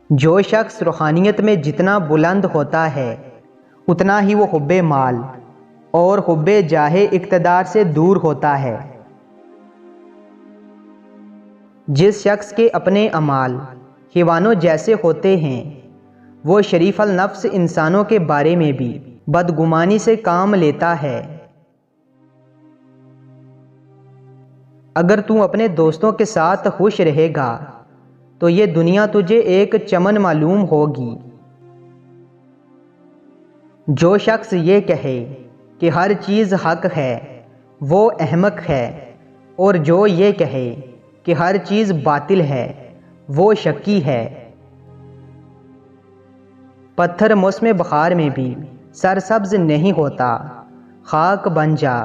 جو شخص روحانیت میں جتنا بلند ہوتا ہے اتنا ہی وہ حب مال اور حب جاہ اقتدار سے دور ہوتا ہے۔ جس شخص کے اپنے اعمال حیوانوں جیسے ہوتے ہیں وہ شریف النفس انسانوں کے بارے میں بھی بدگمانی سے کام لیتا ہے۔ اگر تو اپنے دوستوں کے ساتھ خوش رہے گا تو یہ دنیا تجھے ایک چمن معلوم ہوگی۔ جو شخص یہ کہے کہ ہر چیز حق ہے وہ احمق ہے، اور جو یہ کہے کہ ہر چیز باطل ہے وہ شکی ہے۔ پتھر موسم بہار میں بھی سرسبز نہیں ہوتا، خاک بن جا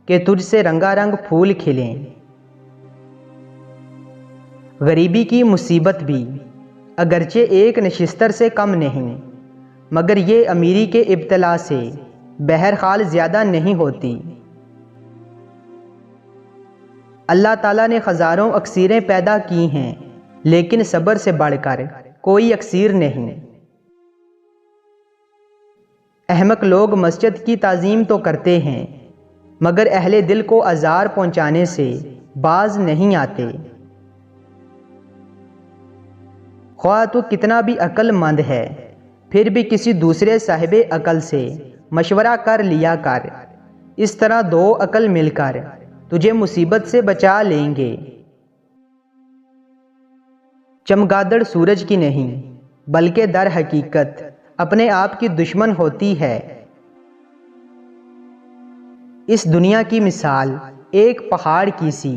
کہ تجھ سے رنگا رنگ پھول کھلیں۔ غریبی کی مصیبت بھی اگرچہ ایک نشستر سے کم نہیں، مگر یہ امیری کے ابتلا سے بہرحال زیادہ نہیں ہوتی۔ اللہ تعالیٰ نے ہزاروں اکسیریں پیدا کی ہیں لیکن صبر سے بڑھ کر کوئی اکسیر نہیں۔ احمق لوگ مسجد کی تعظیم تو کرتے ہیں مگر اہل دل کو آزار پہنچانے سے باز نہیں آتے۔ خواہ تو کتنا بھی عقل مند ہے پھر بھی کسی دوسرے صاحب عقل سے مشورہ کر لیا کر، اس طرح دو عقل مل کر تجھے مصیبت سے بچا لیں گے۔ چمگادڑ سورج کی نہیں بلکہ در حقیقت اپنے آپ کی دشمن ہوتی ہے۔ اس دنیا کی مثال ایک پہاڑ کی سی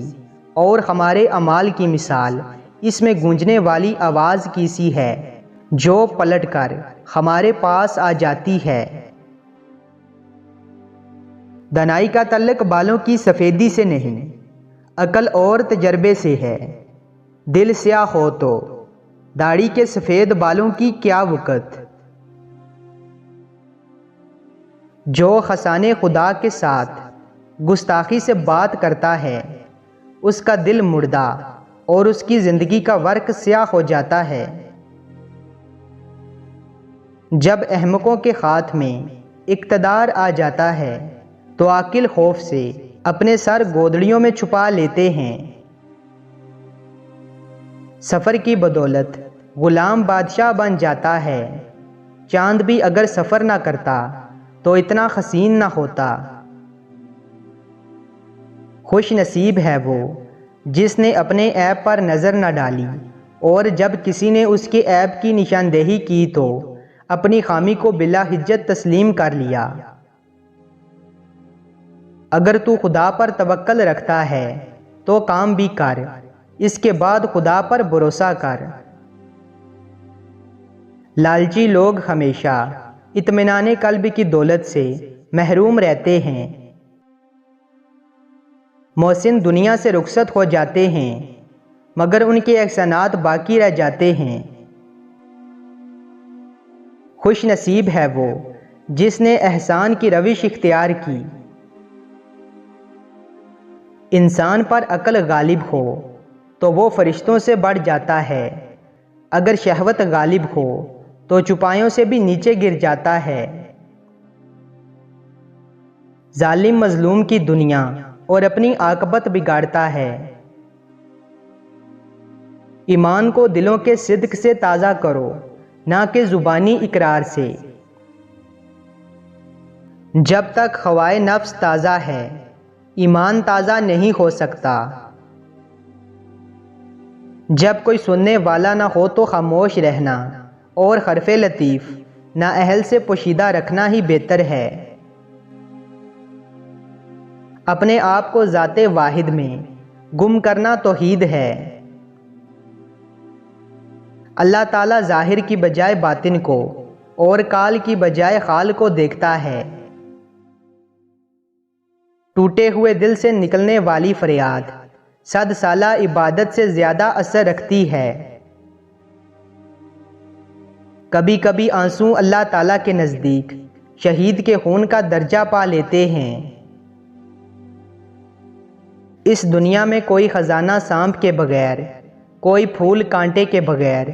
اور ہمارے اعمال کی مثال اس میں گونجنے والی آواز کی سی ہے جو پلٹ کر ہمارے پاس آ جاتی ہے۔ دانائی کا تعلق بالوں کی سفیدی سے نہیں، عقل اور تجربے سے ہے۔ دل سیاہ ہو تو داڑھی کے سفید بالوں کی کیا وقت۔ جو خسانے خدا کے ساتھ گستاخی سے بات کرتا ہے اس کا دل مردہ اور اس کی زندگی کا ورق سیاہ ہو جاتا ہے۔ جب احمقوں کے ہاتھ میں اقتدار آ جاتا ہے تو عاقل خوف سے اپنے سر گودڑیوں میں چھپا لیتے ہیں۔ سفر کی بدولت غلام بادشاہ بن جاتا ہے۔ چاند بھی اگر سفر نہ کرتا تو اتنا حسین نہ ہوتا۔ خوش نصیب ہے وہ جس نے اپنے عیب پر نظر نہ ڈالی اور جب کسی نے اس کے عیب کی نشاندہی کی تو اپنی خامی کو بلا حجت تسلیم کر لیا۔ اگر تو خدا پر توکل رکھتا ہے تو کام بھی کر، اس کے بعد خدا پر بھروسہ کر۔ لالچی لوگ ہمیشہ اطمینان قلب کی دولت سے محروم رہتے ہیں۔ محسن دنیا سے رخصت ہو جاتے ہیں مگر ان کے احسانات باقی رہ جاتے ہیں۔ خوش نصیب ہے وہ جس نے احسان کی روش اختیار کی۔ انسان پر عقل غالب ہو تو وہ فرشتوں سے بڑھ جاتا ہے، اگر شہوت غالب ہو تو چوپایوں سے بھی نیچے گر جاتا ہے۔ ظالم مظلوم کی دنیا اور اپنی عاقبت بگاڑتا ہے۔ ایمان کو دلوں کے صدق سے تازہ کرو نہ کہ زبانی اقرار سے۔ جب تک ہوائے نفس تازہ ہے ایمان تازہ نہیں ہو سکتا۔ جب کوئی سننے والا نہ ہو تو خاموش رہنا اور حرف لطیف نااہل سے پوشیدہ رکھنا ہی بہتر ہے۔ اپنے آپ کو ذات واحد میں گم کرنا توحید ہے۔ اللہ تعالیٰ ظاہر کی بجائے باطن کو اور کال کی بجائے حال کو دیکھتا ہے۔ ٹوٹے ہوئے دل سے نکلنے والی فریاد 100 سالہ عبادت سے زیادہ اثر رکھتی ہے۔ کبھی کبھی آنسو اللہ تعالیٰ کے نزدیک شہید کے خون کا درجہ پا لیتے ہیں۔ اس دنیا میں کوئی خزانہ سانپ کے بغیر، کوئی پھول کانٹے کے بغیر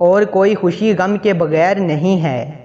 اور کوئی خوشی غم کے بغیر نہیں ہے۔